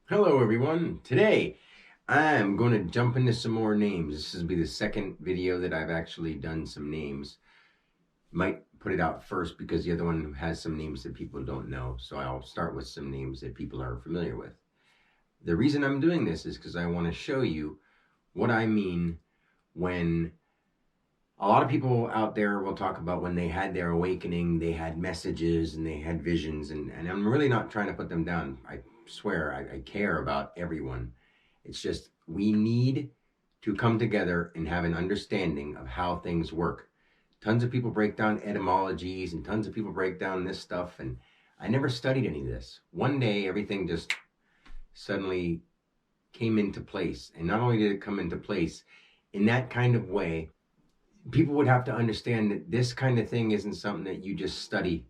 Hello everyone. Today I'm going to jump into some more names. This will be the second video that I've actually done some names. Might put it out first because the other one has some names that people don't know. So I'll start with some names that people are familiar with. The reason I'm doing this is because I want to show you what I mean when a lot of people out there will talk about when they had their awakening, they had messages and they had visions, and I'm really not trying to put them down. I swear I care about everyone. It's just we need to come together and have an understanding of how things work. Tons of people break down etymologies and tons of people break down this stuff, and I never studied any of this. One day everything just suddenly came into place, and not only did it come into place in that kind of way, people would have to understand that this kind of thing isn't something that you just study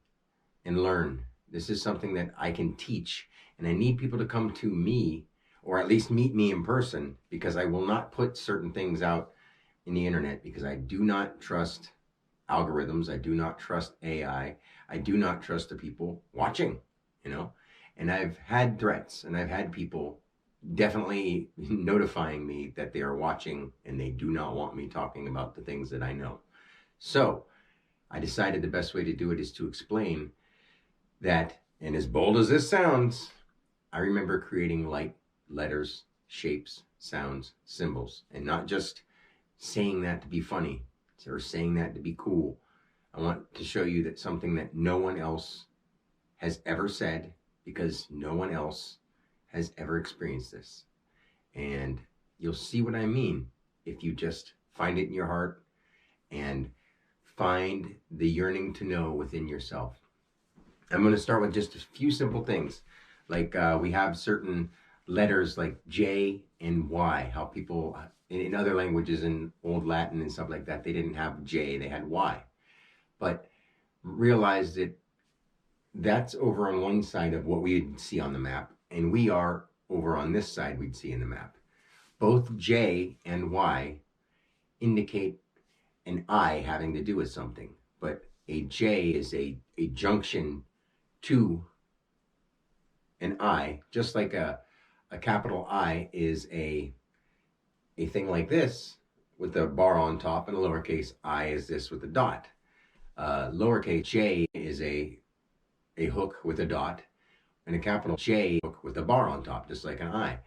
and learn. This is something that I can teach, and I need people to come to me or at least meet me in person, because I will not put certain things out in the internet because I do not trust algorithms. I do not trust AI. I do not trust the people watching, you know. And I've had threats and I've had people definitely notifying me that they are watching and they do not want me talking about the things that I know. So I decided the best way to do it is to explain that, and as bold as this sounds, I remember creating light, letters, shapes, sounds, symbols, and not just saying that to be funny or saying that to be cool. I want to show you that something that no one else has ever said, because no one else has ever experienced this. And you'll see what I mean if you just find it in your heart and find the yearning to know within yourself. I'm going to start with just a few simple things. Like we have certain letters like J and Y, how people in other languages, in old Latin and stuff like that, they didn't have J, they had Y. But realize that that's over on one side of what we'd see on the map, and we are over on this side we'd see in the map. Both J and Y indicate an I having to do with something, but a J is a junction to an I, just like a capital I is a thing like this with a bar on top, and a lowercase I is this with a dot. Lowercase j is a hook with a dot, and a capital J hook with a bar on top, just like an I.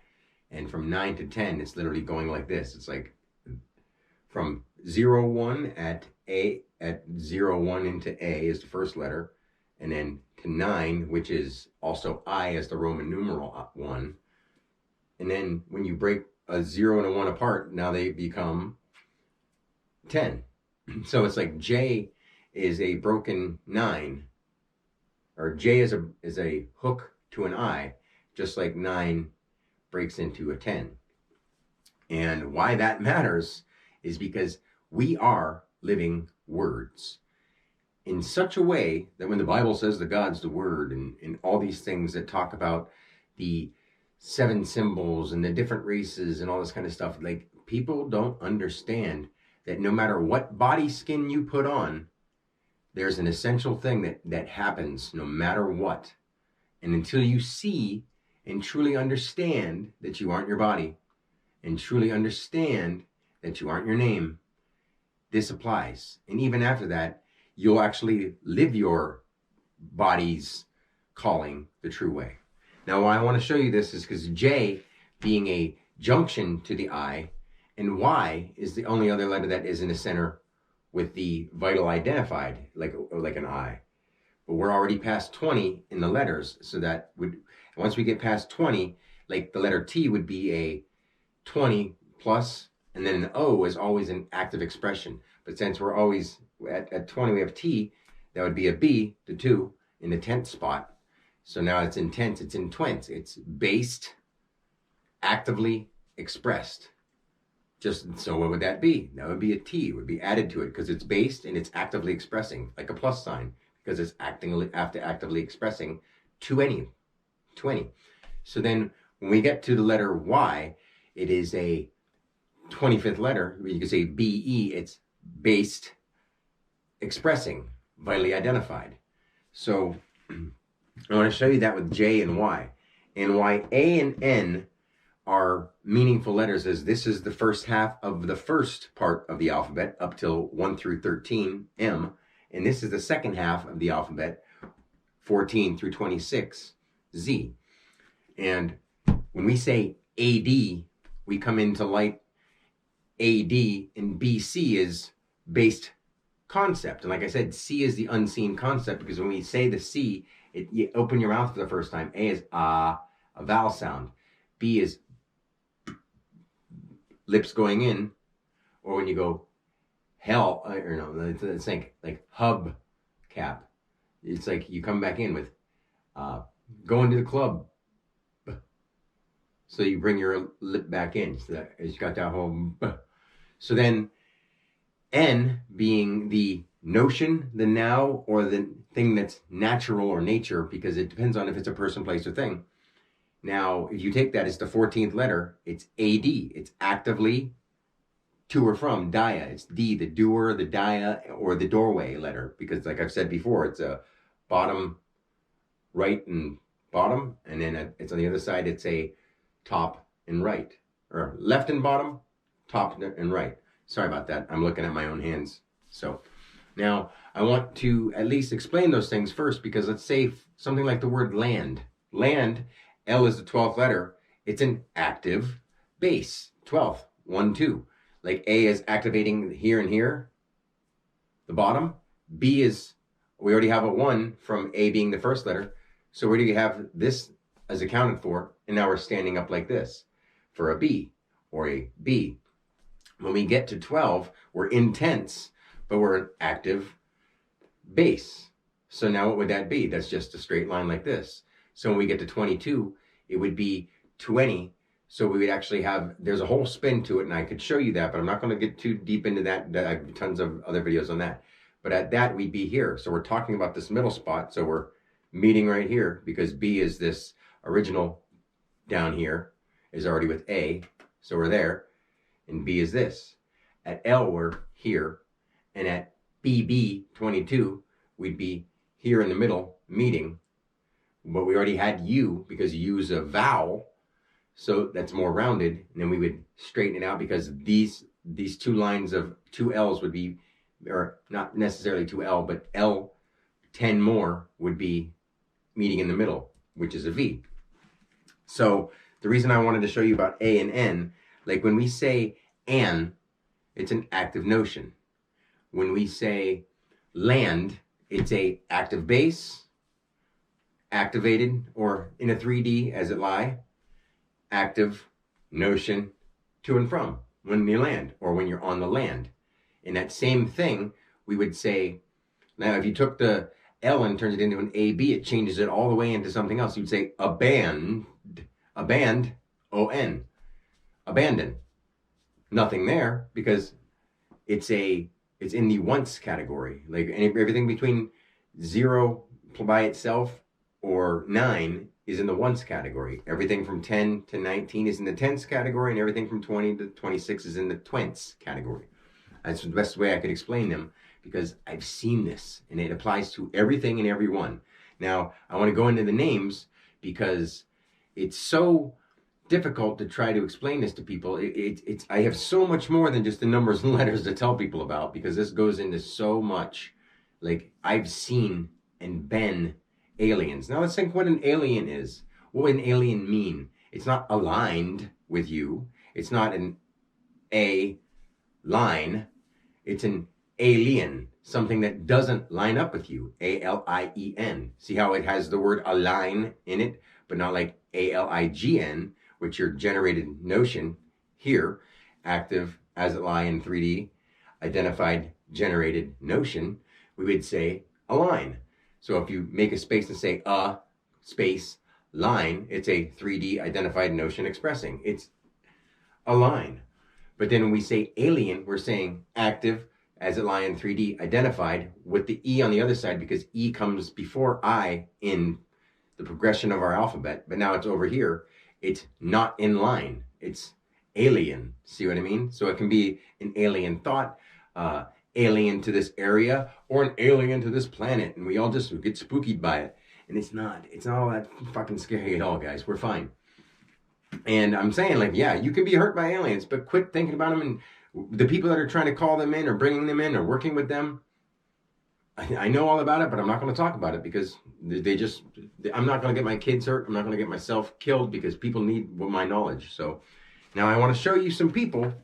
And from 9 to 10, it's literally going like this. It's like from 0, 1 at A, at 0, 1 into A is the first letter, and then to 9, which is also I as the Roman numeral 1. And then when you break a 0 and a 1 apart, now they become 10. So it's like J is a broken 9, or J is a hook to an I, just like 9 breaks into a 10. And why that matters is because we are living words in such a way that when the Bible says that God's the Word, and all these things that talk about the 7 symbols and the different races and all this kind of stuff, like, people don't understand that no matter what body skin you put on, there's an essential thing that happens no matter what. And until you see and truly understand that you aren't your body, and truly understand that you aren't your name, this applies. And even after that, you'll actually live your body's calling the true way. Now, why I want to show you this is because J being a junction to the I, and Y is the only other letter that is in the center with the vital identified, like an I. But we're already past 20 in the letters, so that would, once we get past 20, like the letter T would be a 20 plus, and then an O is always an active expression. But since we're always at 20, we have T, that would be a B, the 2, in the 10th spot. So now it's in tense, it's in twents. It's based, actively expressed. Just so what would that be? That would be a T, it would be added to it because it's based and it's actively expressing, like a plus sign, because it's actively expressing to any. So then when we get to the letter Y, it is a 25th letter. You can say BE, it's based, expressing, vitally identified. So I want to show you that with J and Y. And why A and N are meaningful letters is this is the first half of the first part of the alphabet up till 1 through 13, M. And this is the second half of the alphabet, 14 through 26, Z. And when we say AD, we come into light AD, and BC is based concept. And like I said, C is the unseen concept, because when we say the C, you open your mouth for the first time. A is a vowel sound. B is lips going in, or when you go hell, or no, it's like hub cap. It's like you come back in with going to the club. So you bring your lip back in. So that it's got that whole. So then N being the notion, the now, or the thing that's natural or nature, because it depends on if it's a person, place, or thing. Now, if you take that as the 14th letter, it's AD. It's actively to or from, dia. It's D, the doer, the dia, or the doorway letter, because like I've said before, it's a bottom, right, and bottom, and then it's on the other side, it's a top and right, or left and bottom, top and right. Sorry about that. I'm looking at my own hands. So now I want to at least explain those things first, because let's say something like the word land. Land, L is the 12th letter. It's an active base, 12th, 1, 2. Like A is activating here and here, the bottom. B is, we already have a 1 from A being the first letter. So where do you have this as accounted for? And now we're standing up like this for a B or a B. When we get to 12, we're intense, but we're an active base. So now what would that be? That's just a straight line like this. So when we get to 22, it would be 20. So we would actually have, there's a whole spin to it, and I could show you that, but I'm not going to get too deep into that. I have tons of other videos on that. But at that, we'd be here. So we're talking about this middle spot. So we're meeting right here, because B is this original down here is already with A. So we're there. And B is this. At L, we're here. And at BB, 22, we'd be here in the middle, meeting. But we already had U, because U is a vowel. So that's more rounded. And then we would straighten it out, because these two lines of two L's would be, or not necessarily 2L, but L 10 more would be meeting in the middle, which is a V. So the reason I wanted to show you about A and N, like when we say an, it's an active notion. When we say land, it's a active base, activated, or in a 3D as it lie, active notion to and from when you land, or when you're on the land. In that same thing, we would say, now if you took the L and turns it into an AB, it changes it all the way into something else. You'd say abandon, O-N, abandon. Nothing there, because it's in the once category. Like everything between 0 by itself or 9 is in the once category. Everything from 10 to 19 is in the tenths category, and everything from 20 to 26 is in the twents category. That's the best way I could explain them, because I've seen this, and it applies to everything and everyone. Now, I want to go into the names, because it's so difficult to try to explain this to people. I have so much more than just the numbers and letters to tell people about, because this goes into so much. Like, I've seen and been aliens. Now let's think what an alien is. What would an alien mean? It's not aligned with you. It's not an A line. It's an alien, something that doesn't line up with you. A-L-I-E-N. See how it has the word align in it, but not like A-L-I-G-N, which your generated notion here, active as it lie in 3D, identified generated notion, we would say align. So if you make a space and say space line, it's a 3D identified notion expressing. It's align. But then when we say alien, we're saying active as it lie in 3D identified with the E on the other side, because E comes before I in the progression of our alphabet. But now it's over here. It's not in line. It's alien. See what I mean? So it can be an alien thought, alien to this area, or an alien to this planet. And we all just get spookied by it. And it's not all that fucking scary at all, guys. We're fine. And I'm saying, like, yeah, you can be hurt by aliens, but quit thinking about them and the people that are trying to call them in or bringing them in or working with them. I know all about it, but I'm not going to talk about it because I'm not going to get my kids hurt. I'm not going to get myself killed because people need my knowledge. So now I want to show you some people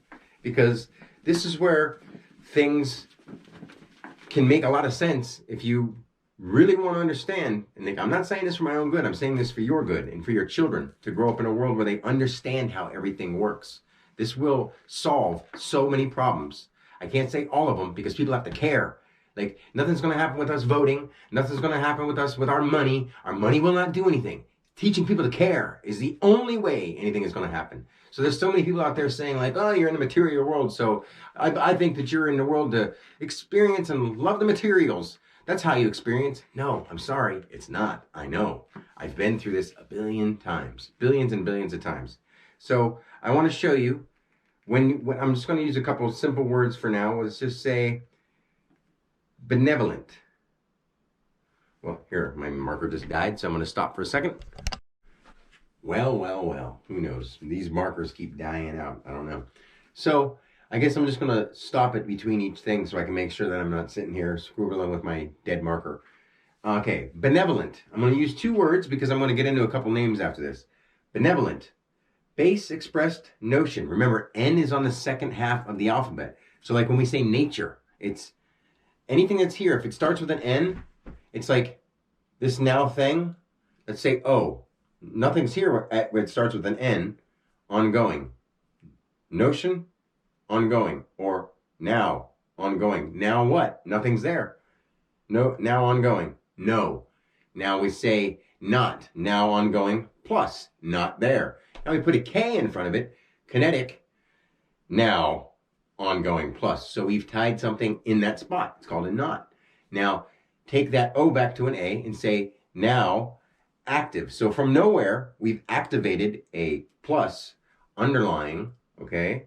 because this is where things can make a lot of sense if you really want to understand. And I'm not saying this for my own good. I'm saying this for your good and for your children to grow up in a world where they understand how everything works. This will solve so many problems. I can't say all of them because people have to care. Like, nothing's going to happen with us voting. Nothing's going to happen with us with our money. Our money will not do anything. Teaching people to care is the only way anything is going to happen. So there's so many people out there saying like, oh, you're in the material world. So I think that you're in the world to experience and love the materials. That's how you experience. No, I'm sorry. It's not. I know. I've been through this a billion times. Billions and billions of times. So I want to show you when I'm just going to use a couple of simple words for now. Let's just say benevolent. Well, here, my marker just died, so I'm going to stop for a second. Well, who knows? These markers keep dying out. I don't know. So I guess I'm just going to stop it between each thing so I can make sure that I'm not sitting here scribbling with my dead marker. Okay, benevolent. I'm going to use two words because I'm going to get into a couple names after this. Benevolent. Base expressed notion. Remember, N is on the second half of the alphabet. So like when we say nature, it's anything that's here. If it starts with an N, it's like this now thing. Let's say O. Nothing's here where it starts with an N. Ongoing. Notion, ongoing. Or now, ongoing. Now what? Nothing's there. No, now ongoing. No. Now we say not. Now ongoing plus. Not there. Now we put a K in front of it. Kinetic. Now ongoing plus. So we've tied something in that spot. It's called a knot. Now take that O back to an A and say now active. So from nowhere, we've activated a plus, underlying, okay,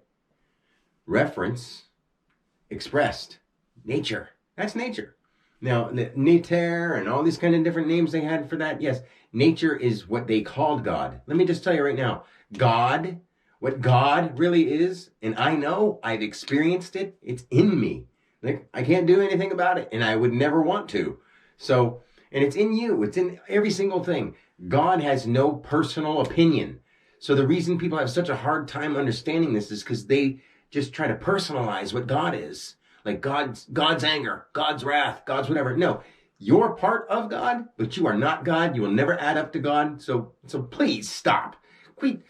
reference, expressed, nature. That's nature. Now, nature and all these kind of different names they had for that, yes, nature is what they called God. Let me just tell you right now, God, what God really is, and I know, I've experienced it, it's in me. Like, I can't do anything about it, and I would never want to. So, and it's in you. It's in every single thing. God has no personal opinion. So the reason people have such a hard time understanding this is because they just try to personalize what God is. Like God's anger, God's wrath, God's whatever. No, you're part of God, but you are not God. You will never add up to God. So please stop. Quit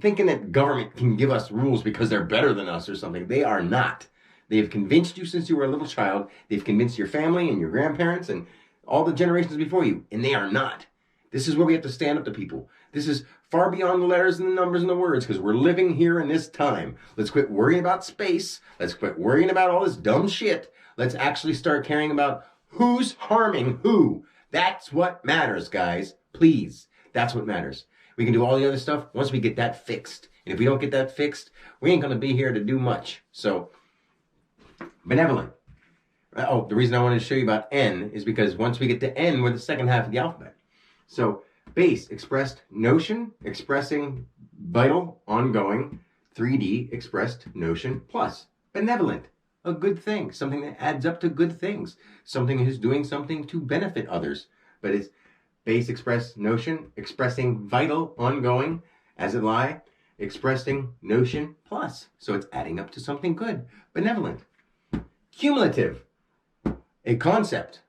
thinking that government can give us rules because they're better than us or something. They are not. They have convinced you since you were a little child. They've convinced your family and your grandparents and all the generations before you, and they are not. This is where we have to stand up to people. This is far beyond the letters and the numbers and the words because we're living here in this time. Let's quit worrying about space. Let's quit worrying about all this dumb shit. Let's actually start caring about who's harming who. That's what matters, guys. Please. That's what matters. We can do all the other stuff once we get that fixed. And if we don't get that fixed, we ain't going to be here to do much. So, benevolent. Oh, the reason I wanted to show you about N is because once we get to N, we're the second half of the alphabet. So, base, expressed notion, expressing vital, ongoing, 3D, expressed notion, plus. Benevolent, a good thing, something that adds up to good things, something that is doing something to benefit others. But it's base, expressed notion, expressing vital, ongoing, as it lie, expressing notion, plus. So it's adding up to something good, benevolent. Cumulative. A concept.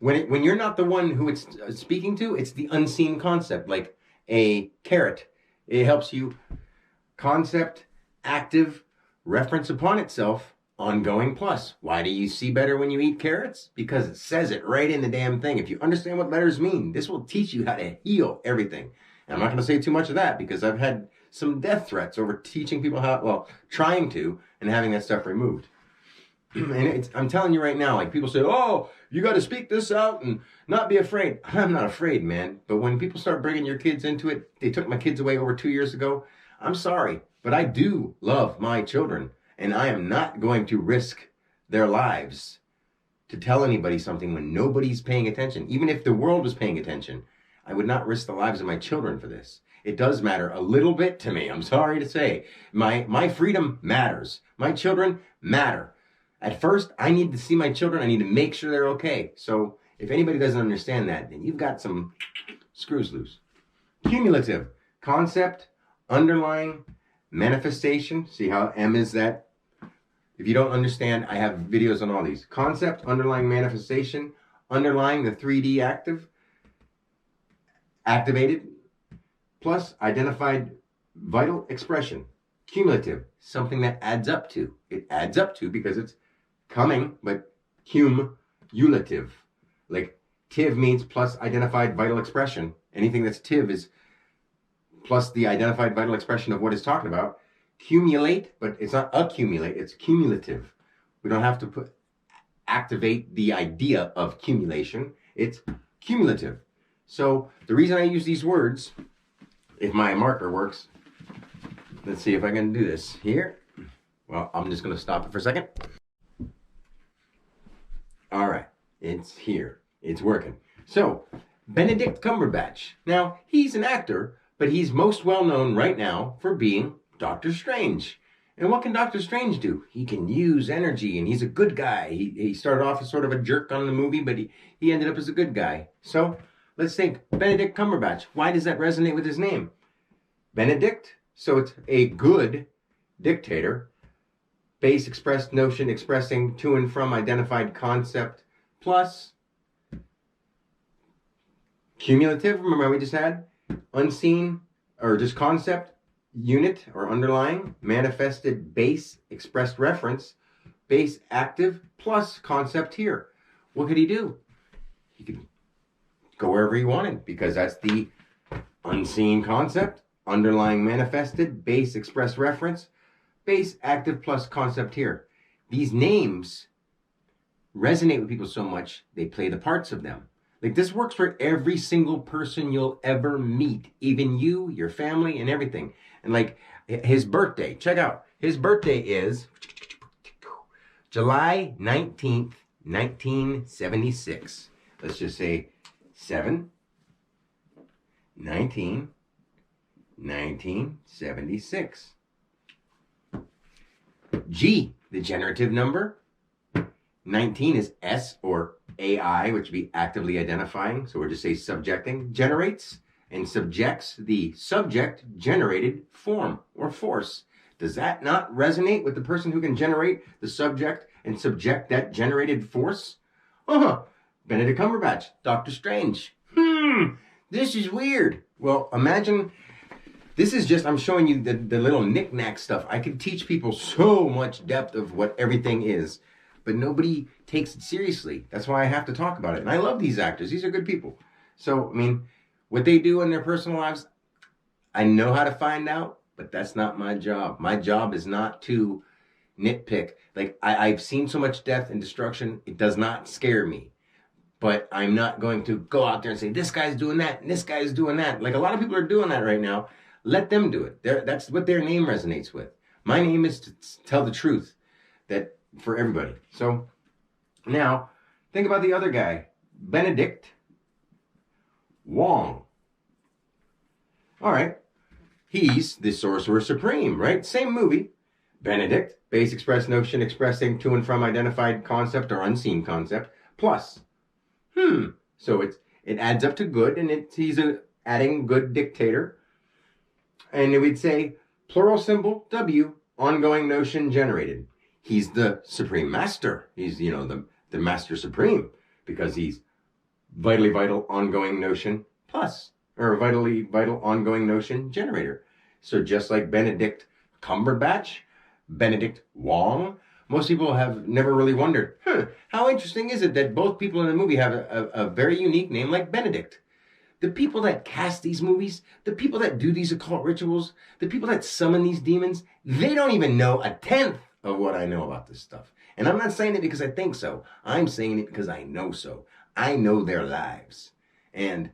When you're not the one who it's speaking to, it's the unseen concept, like a carrot. It helps you concept, active, reference upon itself, ongoing plus. Why do you see better when you eat carrots? Because it says it right in the damn thing. If you understand what letters mean, this will teach you how to heal everything. And I'm not going to say too much of that because I've had some death threats over teaching people how, well, trying to, and having that stuff removed. And I'm telling you right now, like people say, oh, you got to speak this out and not be afraid. I'm not afraid, man. But when people start bringing your kids into it, they took my kids away over 2 years ago. I'm sorry, but I do love my children. And I am not going to risk their lives to tell anybody something when nobody's paying attention. Even if the world was paying attention, I would not risk the lives of my children for this. It does matter a little bit to me. I'm sorry to say. My freedom matters. My children matter. At first, I need to see my children. I need to make sure they're okay. So if anybody doesn't understand that, then you've got some screws loose. Cumulative. Concept, underlying, manifestation. See how M is that? If you don't understand, I have videos on all these. Concept, underlying, manifestation. Underlying, the 3D activated, plus identified vital expression. Cumulative, something that adds up to. It adds up to because it's coming, but cumulative. Like tiv means plus identified vital expression. Anything that's tiv is plus the identified vital expression of what it's talking about. Cumulate, but it's not accumulate, it's cumulative. We don't have to activate the idea of accumulation. It's cumulative. So the reason I use these words, if my marker works, let's see if I can do this here. Well, I'm just going to stop it for a second. All right, it's here. It's working. So, Benedict Cumberbatch. Now, he's an actor, but he's most well known right now for being Doctor Strange. And what can Doctor Strange do? He can use energy, and he's a good guy. He started off as sort of a jerk on the movie, but he ended up as a good guy. So, let's think, Benedict Cumberbatch. Why does that resonate with his name? Benedict, so it's a good dictator. Base expressed notion expressing to and from identified concept plus cumulative, remember we just had? Unseen, or just concept, unit or underlying, manifested base expressed reference, base active plus concept here. What could he do? He could go wherever he wanted because that's the unseen concept, underlying manifested, base expressed reference, base active plus concept here. These names resonate with people so much, they play the parts of them. Like this works for every single person you'll ever meet, even you, your family, and everything. And like his birthday, check out. His birthday is July 19th, 1976. Let's just say 7/19/1976. G, the generative number. 19 is S or AI, which would be actively identifying. So we'll just say subjecting. Generates and subjects the subject generated form or force. Does that not resonate with the person who can generate the subject and subject that generated force? Benedict Cumberbatch, Doctor Strange. This is weird. Well, imagine, this is just, I'm showing you the little knick-knack stuff. I could teach people so much depth of what everything is, but nobody takes it seriously. That's why I have to talk about it. And I love these actors. These are good people. So, I mean, what they do in their personal lives, I know how to find out, but that's not my job. My job is not to nitpick. Like, I've seen so much death and destruction, it does not scare me. But I'm not going to go out there and say, this guy's doing that, and this guy's doing that. Like, a lot of people are doing that right now. Let them do it. That's what their name resonates with. My name is to tell the truth that for everybody. So, now, think about the other guy. Benedict Wong. All right. He's the Sorcerer Supreme, right? Same movie. Benedict, base express notion expressing to and from identified concept or unseen concept, plus. So it adds up to good, and he's adding good dictator. And it would say plural symbol W, ongoing notion generated. He's the supreme master. He's, the master supreme because he's vitally vital ongoing notion plus, or vitally vital ongoing notion generator. So just like Benedict Cumberbatch, Benedict Wong, most people have never really wondered, how interesting is it that both people in the movie have a very unique name like Benedict? The people that cast these movies, the people that do these occult rituals, the people that summon these demons, they don't even know a tenth of what I know about this stuff. And I'm not saying it because I think so. I'm saying it because I know so. I know their lives. And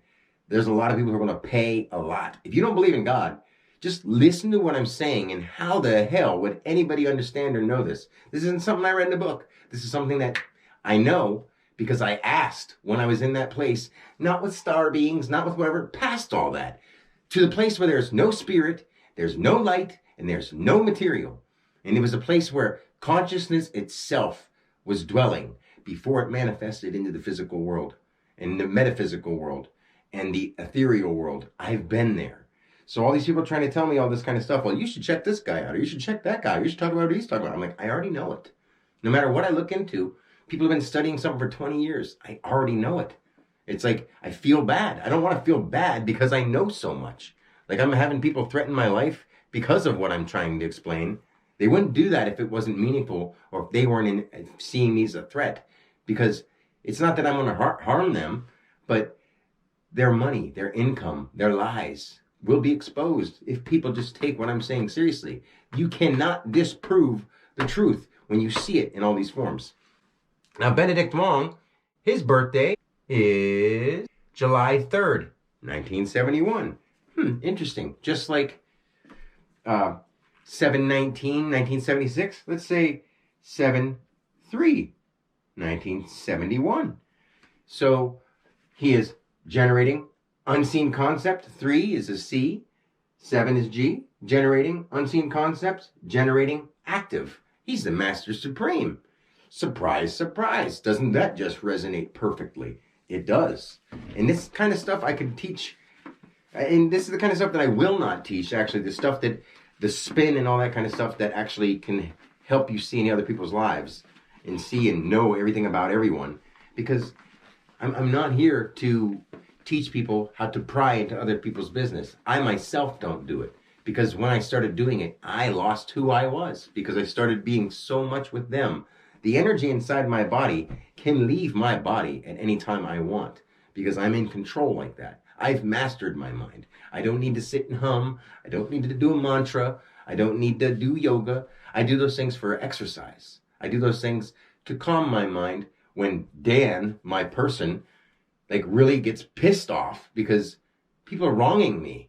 there's a lot of people who are going to pay a lot. If you don't believe in God, just listen to what I'm saying, and how the hell would anybody understand or know this? This isn't something I read in a book. This is something that I know because I asked when I was in that place, not with star beings, not with whatever, past all that, to the place where there's no spirit, there's no light, and there's no material. And it was a place where consciousness itself was dwelling before it manifested into the physical world and the metaphysical world and the ethereal world. I've been there. So all these people trying to tell me all this kind of stuff, well, you should check this guy out, or you should check that guy, or you should talk about what he's talking about. I'm like, I already know it. No matter what I look into, people have been studying something for 20 years. I already know it. It's like, I feel bad. I don't want to feel bad because I know so much. Like, I'm having people threaten my life because of what I'm trying to explain. They wouldn't do that if it wasn't meaningful, or if they weren't seeing me as a threat. Because it's not that I'm going to harm them, but their money, their income, their lies will be exposed if people just take what I'm saying seriously. You cannot disprove the truth when you see it in all these forms. Now, Benedict Wong, his birthday is July 3rd, 1971. Interesting. Just like 7/19, 1976. Let's say 7/3, 1971. So he is generating unseen concept. 3 is a C. 7 is G. Generating unseen concepts. Generating active. He's the Master Supreme. Surprise, surprise. Doesn't that just resonate perfectly? It does. And this kind of stuff I could teach. And this is the kind of stuff that I will not teach, actually. The stuff that, the spin and all that kind of stuff that actually can help you see in other people's lives and see and know everything about everyone. Because I'm not here to teach people how to pry into other people's business. I myself don't do it. Because when I started doing it, I lost who I was. Because I started being so much with them. The energy inside my body can leave my body at any time I want. Because I'm in control like that. I've mastered my mind. I don't need to sit and hum. I don't need to do a mantra. I don't need to do yoga. I do those things for exercise. I do those things to calm my mind when Dan, my person, like really gets pissed off because people are wronging me.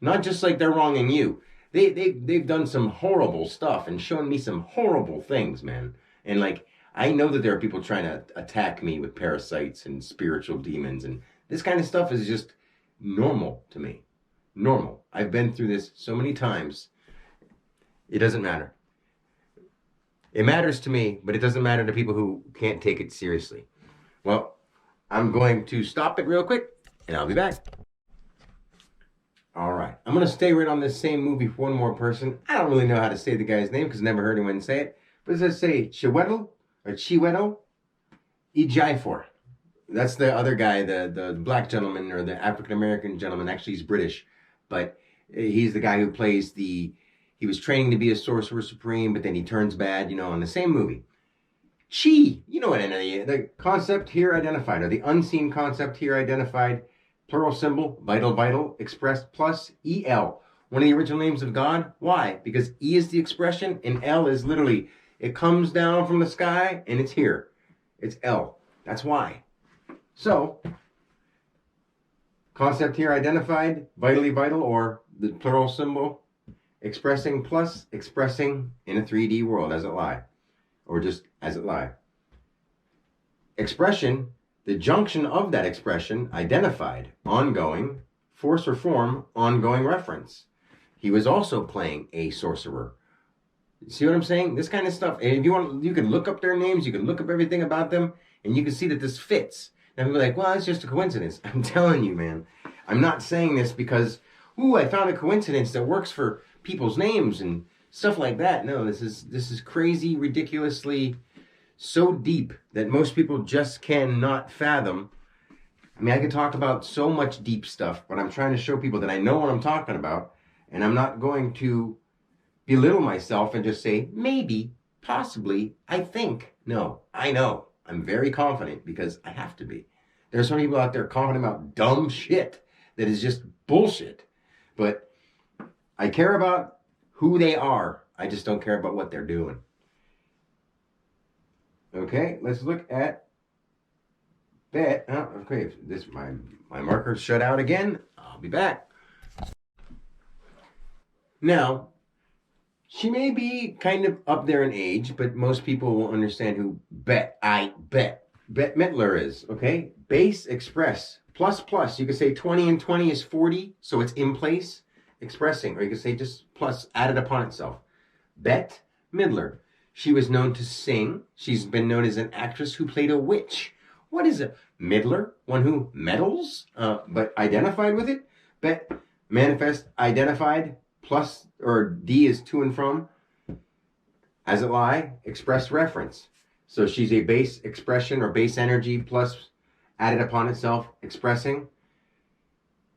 Not just like they're wronging you. They've done some horrible stuff and shown me some horrible things, man. And like, I know that there are people trying to attack me with parasites and spiritual demons, and this kind of stuff is just normal to me. Normal. I've been through this so many times. It doesn't matter. It matters to me, but it doesn't matter to people who can't take it seriously. Well, I'm going to stop it real quick, and I'll be back. All right. I'm going to stay right on this same movie for one more person. I don't really know how to say the guy's name because I never heard anyone say it. But does it say Chiwetel or Chiwetel Ejiofor? That's the other guy, the black gentleman or the African-American gentleman. Actually, he's British. But he's the guy who plays he was training to be a sorcerer supreme, but then he turns bad, you know, in the same movie. Chi, you know what, the concept here identified, or the unseen concept here identified, plural symbol, vital, expressed, plus EL. One of the original names of God. Why? Because E is the expression, and L is literally, it comes down from the sky, and it's here. It's L. That's why. So, concept here identified, vitally vital, or the plural symbol, expressing plus, expressing in a 3D world as it lie, or just as it lie. Expression, the junction of that expression, identified, ongoing, force or form, ongoing reference. He was also playing a sorcerer. See what I'm saying? This kind of stuff. And if you want, you can look up their names, you can look up everything about them, and you can see that this fits. Now people are like, well, it's just a coincidence. I'm telling you, man. I'm not saying this because, ooh, I found a coincidence that works for people's names and stuff like that. No, this is crazy, ridiculously so deep that most people just cannot fathom. I mean, I could talk about so much deep stuff, but I'm trying to show people that I know what I'm talking about, and I'm not going to belittle myself and just say, maybe, possibly, I think. No, I know. I'm very confident because I have to be. There's some people out there confident about dumb shit that is just bullshit. But I care about who they are. I just don't care about what they're doing. Okay, let's look at that. Oh, okay, this my marker's shut out again. I'll be back. Now, she may be kind of up there in age, but most people will understand who Bet. Bette Midler is, okay? Base express, plus plus. You could say 20 and 20 is 40, so it's in place, expressing. Or you could say just plus, added upon itself. Bette Midler. She was known to sing. She's been known as an actress who played a witch. What is a Midler? One who meddles, but identified with it? Bette, manifest, identified, plus, or D is to and from. As it lie, express reference. So she's a base expression or base energy plus added upon itself, expressing.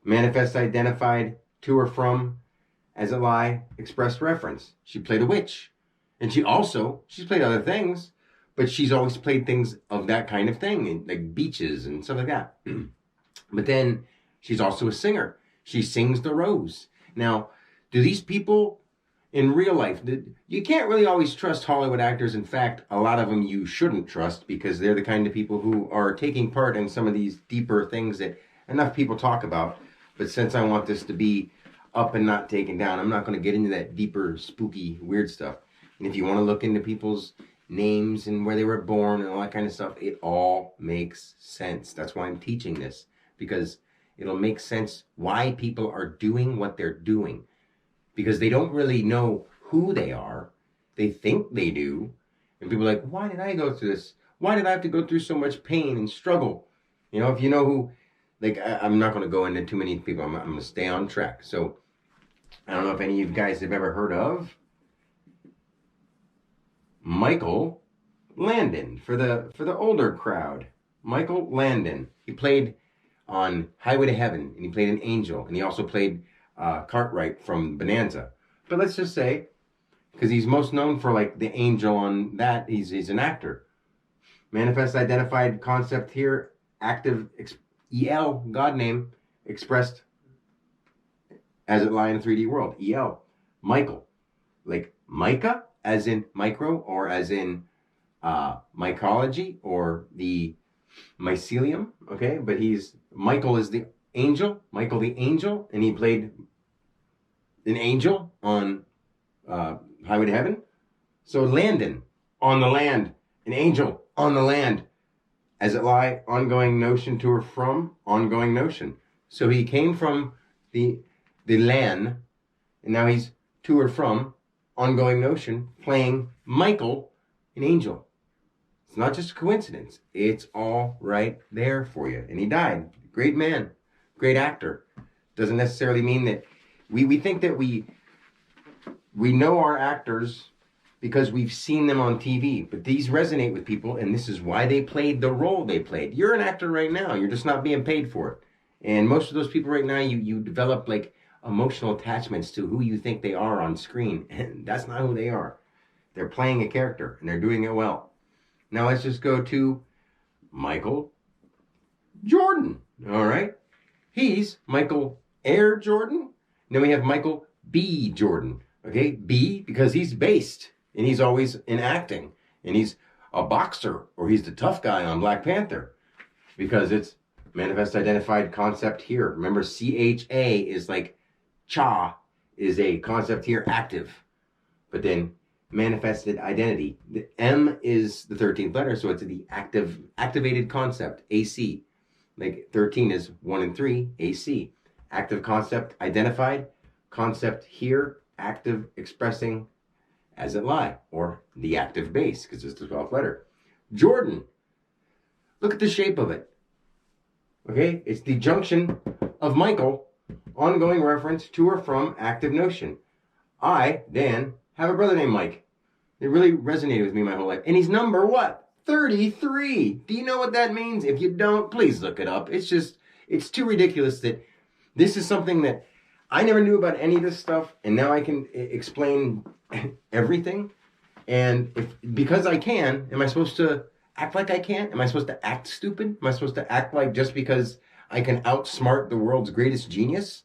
Manifest, identified, to or from, as it lie, expressed reference. She played a witch. And she's played other things, but she's always played things of that kind of thing, like beaches and stuff like that. But then she's also a singer. She sings the rose. Now, do these people in real life, you can't really always trust Hollywood actors. In fact, a lot of them you shouldn't trust because they're the kind of people who are taking part in some of these deeper things that enough people talk about. But since I want this to be up and not taken down, I'm not going to get into that deeper, spooky, weird stuff. And if you want to look into people's names and where they were born and all that kind of stuff, it all makes sense. That's why I'm teaching this, because it'll make sense why people are doing what they're doing. Because they don't really know who they are. They think they do. And people are like, why did I go through this? Why did I have to go through so much pain and struggle? You know, if you know who, like, I'm not going to go into too many people. I'm going to stay on track. So, I don't know if any of you guys have ever heard of Michael Landon, for the older crowd. Michael Landon. He played on Highway to Heaven, and he played an angel, and he also played Cartwright from Bonanza. But let's just say, because he's most known for like the angel on that, he's an actor. Manifest, identified, concept here, active, EL, God name, expressed as it lie in a 3D world. EL, Michael, like Micah, as in micro, or as in mycology, or the mycelium, okay? But Michael is the angel, Michael the angel, and he played an angel on Highway to Heaven. So Landon, on the land, an angel on the land, as it lie, ongoing notion to or from, ongoing notion. So he came from the land, and now he's to or from, ongoing notion, playing Michael, an angel. It's not just a coincidence. It's all right there for you. And he died. Great man. Great actor. Doesn't necessarily mean that we think that we know our actors because we've seen them on TV, but these resonate with people, and this is why they played the role they played. You're an actor right now. You're just not being paid for it. And most of those people right now, you develop like emotional attachments to who you think they are on screen, and that's not who they are. They're playing a character, and they're doing it well. Now let's just go to Michael Jordan, all right? He's Michael Air Jordan. Then we have Michael B. Jordan, okay? B, because he's based, and he's always in acting, and he's a boxer, or he's the tough guy on Black Panther, because it's manifest, identified, concept here. Remember, CHA is like cha, is a concept here, active. But then manifested identity. The M is the 13th letter, so it's the activated concept, AC. Like 13 is 1 and 3, AC. Active concept, identified. Concept here, active, expressing as it lie, or the active base, because it's the 12th letter. Jordan. Look at the shape of it. Okay, it's the junction of Michael, ongoing reference to or from active notion. I, Dan, have a brother named Mike. It really resonated with me my whole life. And he's number what? 33. Do you know what that means? If you don't, please look it up. It's too ridiculous that this is something that I never knew about any of this stuff, and now I can explain everything. And because I can, am I supposed to act like I can't? Am I supposed to act stupid? Am I supposed to act like just because I can outsmart the world's greatest genius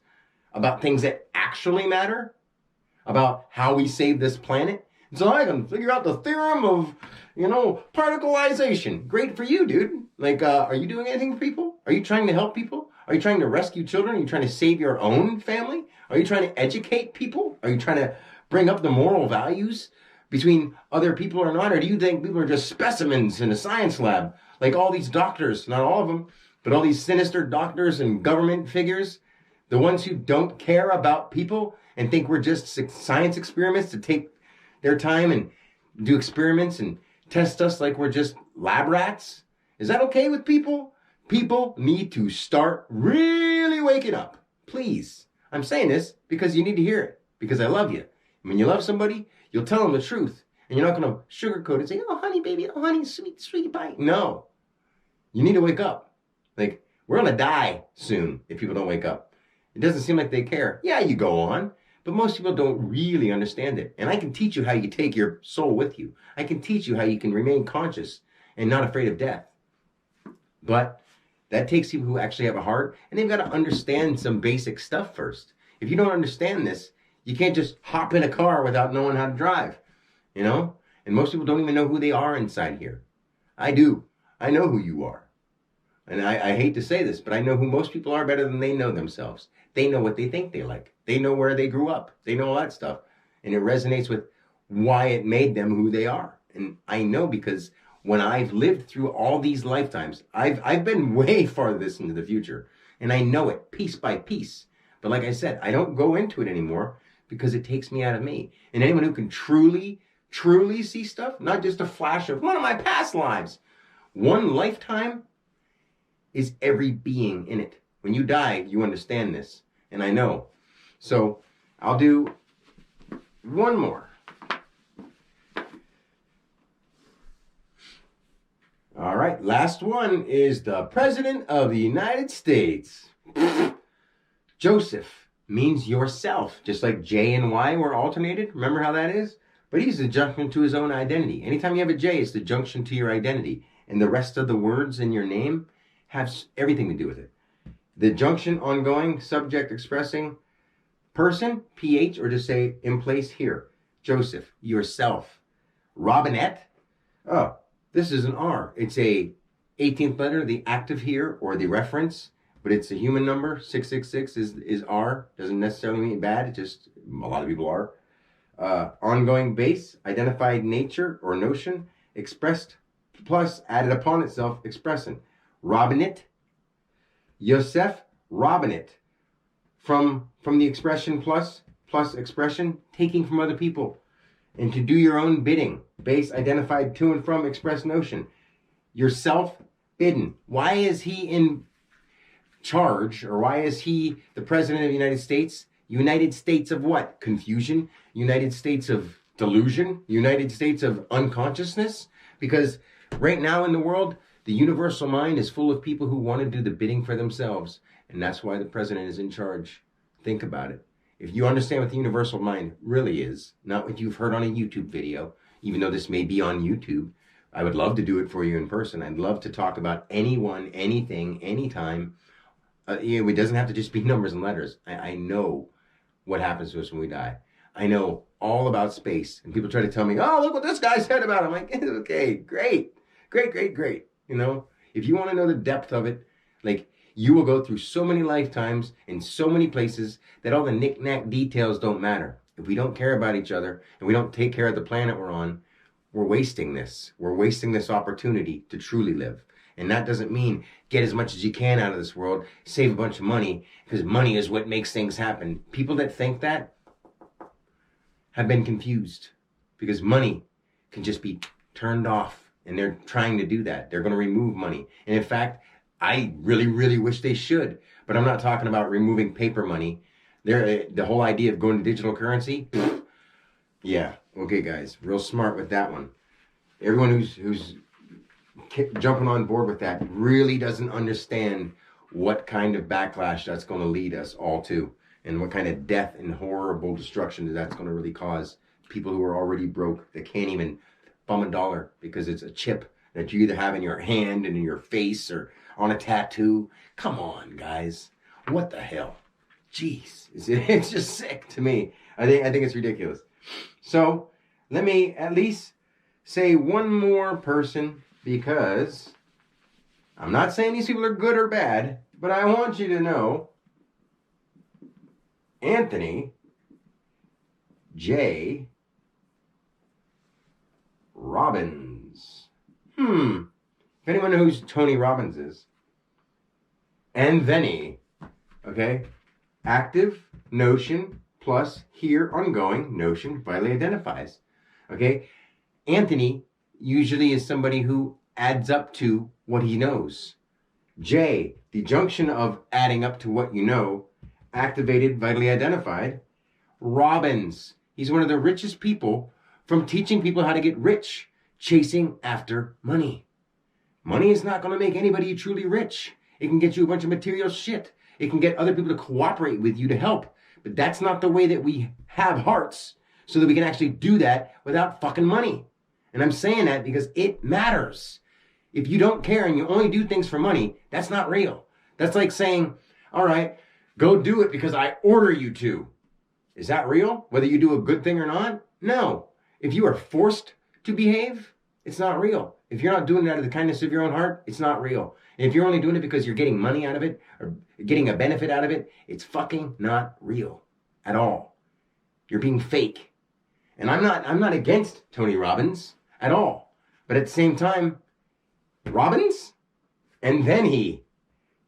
about things that actually matter? About how we save this planet? So I can figure out the theorem of, particleization. Great for you, dude. Like, are you doing anything for people? Are you trying to help people? Are you trying to rescue children? Are you trying to save your own family? Are you trying to educate people? Are you trying to bring up the moral values between other people or not? Or do you think people are just specimens in a science lab, Like all these doctors, not all of them, but all these sinister doctors and government figures, the ones who don't care about people and think we're just science experiments to take their time and do experiments and test us like we're just lab rats. Is that okay with people? People need to start really waking up. Please. I'm saying this because you need to hear it, because I love you. When you love somebody, you'll tell them the truth. And you're not going to sugarcoat it and say, oh, honey, baby, oh, honey, sweet, sweet pie. No. You need to wake up. Like, we're going to die soon if people don't wake up. It doesn't seem like they care. Yeah, you go on. But most people don't really understand it. And I can teach you how you take your soul with you. I can teach you how you can remain conscious and not afraid of death. But that takes people who actually have a heart, and they've got to understand some basic stuff first. If you don't understand this, you can't just hop in a car without knowing how to drive, you know? And most people don't even know who they are inside here. I do. I know who you are. And I hate to say this, but I know who most people are better than they know themselves. They know what they think they like. They know where they grew up. They know all that stuff. And it resonates with why it made them who they are. And I know because when I've lived through all these lifetimes, I've been way farthest into the future. And I know it piece by piece. But like I said, I don't go into it anymore because it takes me out of me. And anyone who can truly, truly see stuff, not just a flash of one of my past lives, one lifetime is every being in it. When you die, you understand this. And I know. So I'll do one more. All right, last one is the President of the United States. Joseph means yourself, just like J and Y were alternated. Remember how that is? But he's the junction to his own identity. Anytime you have a J, it's the junction to your identity. And the rest of the words in your name have everything to do with it. The junction, ongoing, subject, expressing, person, PH, or just say in place here. Joseph, yourself. Robinette, oh, this is an R. It's a 18th letter, the active here, or the reference, but it's a human number. 666 is R. Doesn't necessarily mean bad. It just, a lot of people are. Ongoing base, identified nature or notion, expressed plus added upon itself, expressing. Robinette, Yosef, Robinette. From the expression plus expression, taking from other people. And to do your own bidding. Base, identified to and from, express notion. Yourself, bidden. Why is he in charge, or why is he the President of the United States? United States of what? Confusion? United States of delusion? United States of unconsciousness? Because right now in the world, the universal mind is full of people who want to do the bidding for themselves. And that's why the president is in charge. Think about it. If you understand what the universal mind really is, not what you've heard on a YouTube video, even though this may be on YouTube, I would love to do it for you in person. I'd love to talk about anyone, anything, anytime. It doesn't have to just be numbers and letters. I know what happens to us when we die. I know all about space. And people try to tell me, oh, look what this guy said about it. I'm like, okay, great. You know, if you want to know the depth of it, like, you will go through so many lifetimes in so many places that all the knick-knack details don't matter. If we don't care about each other and we don't take care of the planet we're on, we're wasting this. We're wasting this opportunity to truly live. And that doesn't mean get as much as you can out of this world, save a bunch of money, because money is what makes things happen. People that think that have been confused, because money can just be turned off, and they're trying to do that. They're going to remove money. And in fact, I really, really wish they should, but I'm not talking about removing paper money. The whole idea of going to digital currency, yeah, okay, guys, real smart with that one. Everyone who's jumping on board with that really doesn't understand what kind of backlash that's going to lead us all to, and what kind of death and horrible destruction that's going to really cause people who are already broke, that can't even bum a dollar because it's a chip that you either have in your hand and in your face or on a tattoo. Come on, guys. What the hell? Jeez. It's just sick to me. I think it's ridiculous. So let me at least say one more person, because I'm not saying these people are good or bad, but I want you to know Anthony J. Robbins. If anyone knows who Tony Robbins is, and then he, okay, active notion plus here ongoing notion vitally identifies. Okay, Anthony usually is somebody who adds up to what he knows. J, the junction of adding up to what you know, activated, vitally identified. Robbins, he's one of the richest people from teaching people how to get rich, chasing after money. Money is not going to make anybody truly rich. It can get you a bunch of material shit. It can get other people to cooperate with you to help. But that's not the way that we have hearts so that we can actually do that without fucking money. And I'm saying that because it matters. If you don't care and you only do things for money, that's not real. That's like saying, all right, go do it because I order you to. Is that real? Whether you do a good thing or not? No. If you are forced to behave, it's not real. If you're not doing it out of the kindness of your own heart, it's not real. And if you're only doing it because you're getting money out of it or getting a benefit out of it, it's fucking not real at all. You're being fake. And I'm not against Tony Robbins at all. But at the same time, Robbins, and then he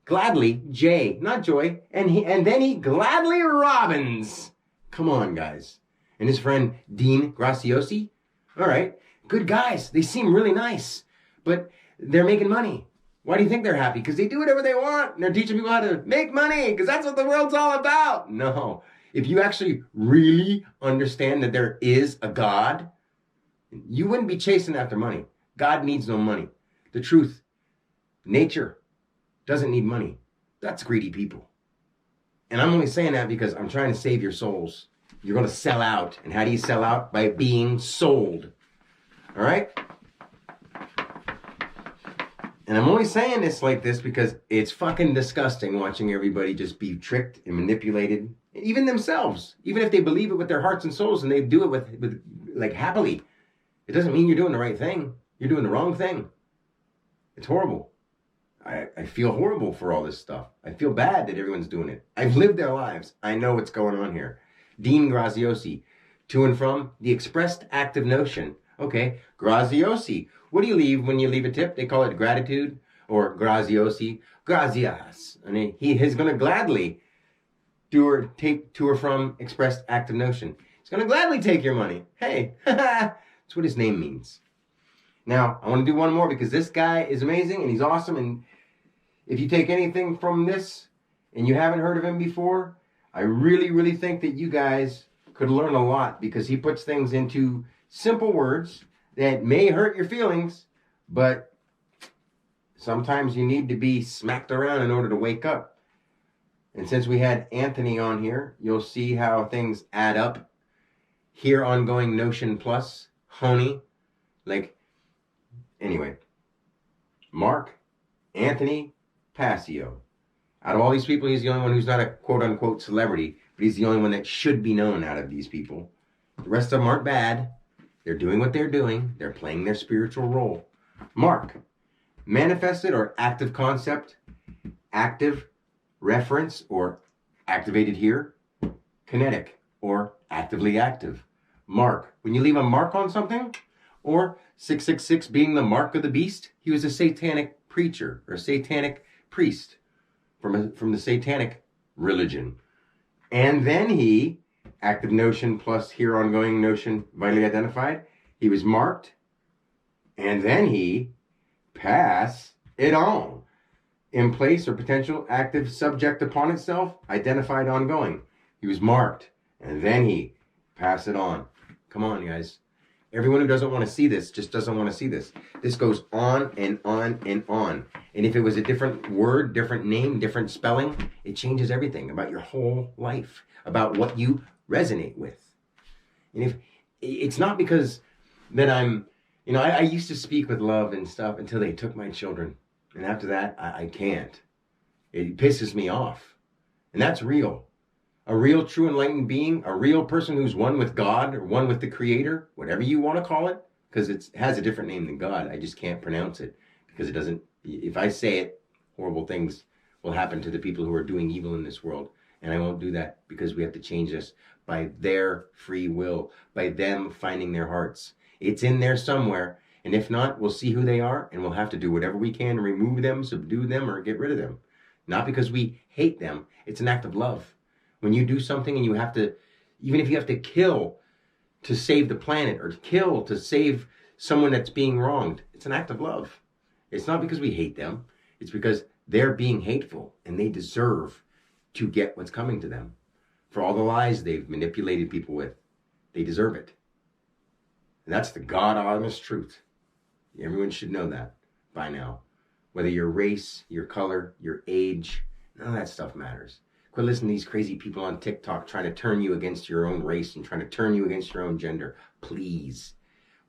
gladly J, not Joy, and then he gladly Robbins. Come on, guys. And his friend Dean Graziosi. All right, good guys. They seem really nice, but they're making money. Why do you think they're happy? Because they do whatever they want, and they're teaching people how to make money, because that's what the world's all about. No. If you actually really understand that there is a God, you wouldn't be chasing after money. God needs no money. The truth, nature doesn't need money. That's greedy people. And I'm only saying that because I'm trying to save your souls. You're going to sell out. And how do you sell out? By being sold. All right? And I'm only saying this like this because it's fucking disgusting watching everybody just be tricked and manipulated. Even themselves. Even if they believe it with their hearts and souls and they do it with like happily. It doesn't mean you're doing the right thing. You're doing the wrong thing. It's horrible. I feel horrible for all this stuff. I feel bad that everyone's doing it. I've lived their lives. I know what's going on here. Dean Graziosi, to and from the expressed active notion. Okay, Graziosi. What do you leave when you leave a tip? They call it gratitude or Graziosi. Gracias. And he is going to gladly take to or from expressed active notion. He's going to gladly take your money. Hey, that's what his name means. Now, I want to do one more because this guy is amazing and he's awesome. And if you take anything from this and you haven't heard of him before, I really, really think that you guys could learn a lot because he puts things into simple words that may hurt your feelings, but sometimes you need to be smacked around in order to wake up. And since we had Anthony on here, you'll see how things add up. Here, ongoing notion plus, honey, like, anyway, Mark Anthony Passio. Out of all these people, he's the only one who's not a quote-unquote celebrity, but he's the only one that should be known out of these people. The rest of them aren't bad. They're doing what they're doing. They're playing their spiritual role. Mark, manifested or active concept, active reference or activated here, kinetic or actively active. Mark, when you leave a mark on something, or 666 being the mark of the beast, he was a satanic preacher or satanic priest from the satanic religion. And then he, active notion plus here ongoing notion vitally identified, he was marked, and then he pass it on. In place or potential active subject upon itself, identified ongoing. He was marked, and then he pass it on. Come on, guys. Everyone who doesn't want to see this just doesn't want to see this. This goes on and on and on. And if it was a different word, different name, different spelling, it changes everything about your whole life, about what you resonate with. And if it's not because that I'm, I used to speak with love and stuff until they took my children. And after that, I can't. It pisses me off. And that's real. A real, true, enlightened being, a real person who's one with God or one with the Creator, whatever you want to call it, because it has a different name than God. I just can't pronounce it because it doesn't, if I say it, horrible things will happen to the people who are doing evil in this world. And I won't do that because we have to change this by their free will, by them finding their hearts. It's in there somewhere. And if not, we'll see who they are, and we'll have to do whatever we can to remove them, subdue them, or get rid of them. Not because we hate them. It's an act of love. When you do something and you have to, even if you have to kill to save the planet or kill to save someone that's being wronged, it's an act of love. It's not because we hate them. It's because they're being hateful and they deserve to get what's coming to them. For all the lies they've manipulated people with, they deserve it. And that's the God-honest truth. Everyone should know that by now. Whether your race, your color, your age, none of that stuff matters. Quit listening to these crazy people on TikTok trying to turn you against your own race and trying to turn you against your own gender. Please,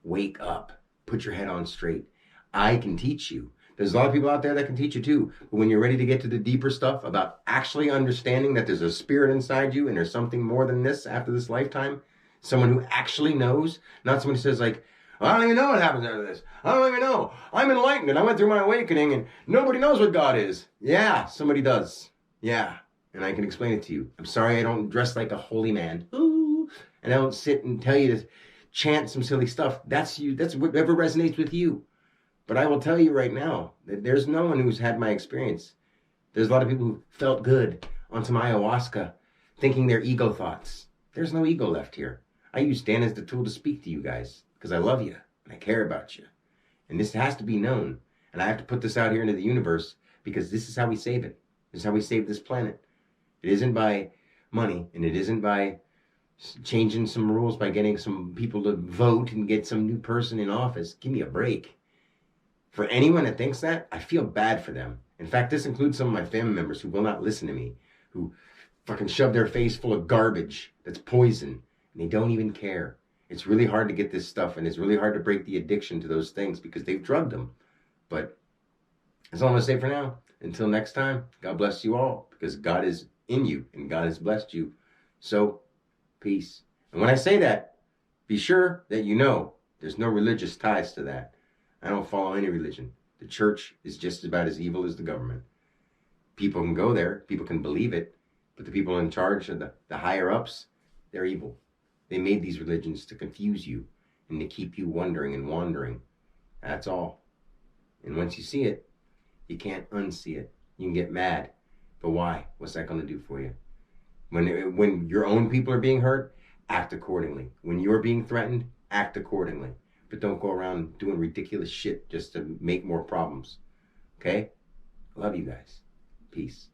wake up. Put your head on straight. I can teach you. There's a lot of people out there that can teach you too. But when you're ready to get to the deeper stuff about actually understanding that there's a spirit inside you and there's something more than this after this lifetime, someone who actually knows, not someone who says like, I don't even know what happens after this. I don't even know. I'm enlightened and I went through my awakening and nobody knows what God is. Yeah, somebody does. Yeah, and I can explain it to you. I'm sorry I don't dress like a holy man. Ooh, and I don't sit and tell you to chant some silly stuff. That's you. That's whatever resonates with you. But I will tell you right now that there's no one who's had my experience. There's a lot of people who felt good on some ayahuasca thinking they're ego thoughts. There's no ego left here. I use Dan as the tool to speak to you guys because I love you and I care about you. And this has to be known. And I have to put this out here into the universe because this is how we save it. This is how we save this planet. It isn't by money and it isn't by changing some rules, by getting some people to vote and get some new person in office. Give me a break. For anyone that thinks that, I feel bad for them. In fact, this includes some of my family members who will not listen to me, who fucking shove their face full of garbage that's poison, and they don't even care. It's really hard to get this stuff, and it's really hard to break the addiction to those things because they've drugged them. But that's all I'm going to say for now. Until next time, God bless you all, because God is in you, and God has blessed you. So, peace. And when I say that, be sure that you know there's no religious ties to that. I don't follow any religion. The church is just about as evil as the government. People can go there, people can believe it, but the people in charge, of the higher ups, they're evil. They made these religions to confuse you and to keep you wondering and wandering. That's all. And once you see it, you can't unsee it. You can get mad, but why? What's that going to do for you? When your own people are being hurt, act accordingly. When you're being threatened, act accordingly. But don't go around doing ridiculous shit just to make more problems. Okay? Love you guys. Peace.